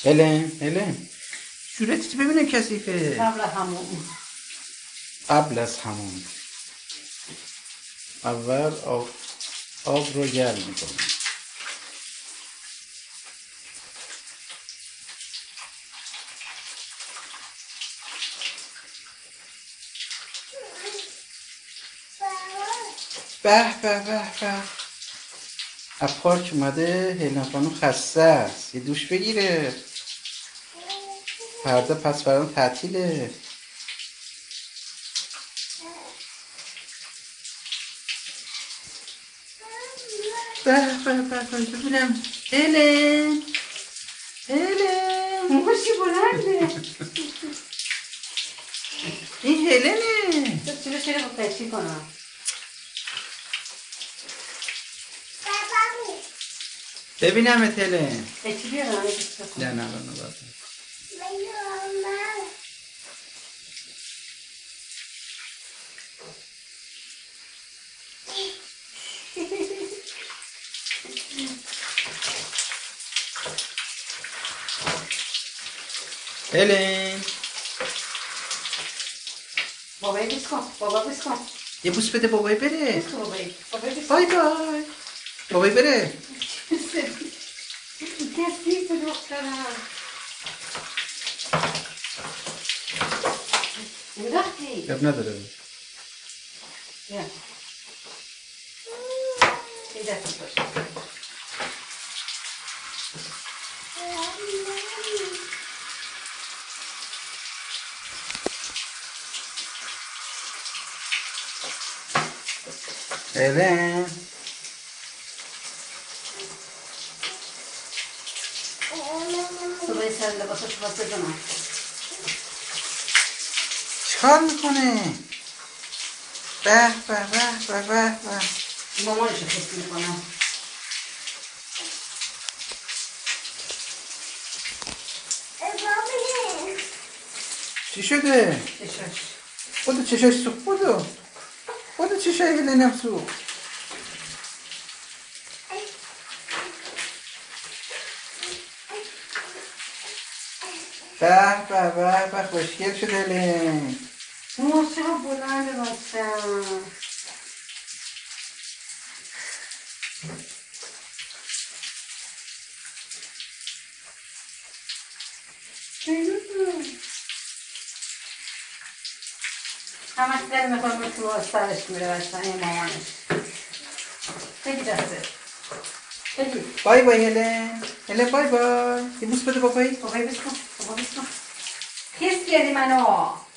هلن صورتت ببینم کثیفه. قبل از همون اول آب رو گرم میکنم. به به به به، از پارک اومده. هیلن خانم خسته است، یه دوش بگیره. فردا پس فردا تعطیله. به به به به، ببینم هیلن موشی بلنده. این هیلنه. چرا با قیچی کنم؟ ببینمت هیلن. قیچی بیارم. نه باید. هیلن بابایی بیس کن. بابا بیس کن. یه بوس بده بابایی بره. بیس کن بابایی. بای بای. بابایی بره. کثیف دخترم. میداختی؟ اب نداره. بیا. این دستی باشه. هیلن صبحی سر لباسش باز بزنم. چیکار میکنه؟ به به به به به به. مامانشو خیلی میکنم. چی شده؟ چشاش. خودو چشاش سوخت. خودو چشای هیلنم سوخت. به به به به، خوشگل شد هیلن. موشه ها بلنده باشم. همش دل میکنم تو سرش میره بستن این مامانش. بگی دسته. بگی. بای بای هیلن. هیلن بای بای. یه بوس بده بابایی. بابایی بیس کن. بابا بیس کن. خیس کردی منو.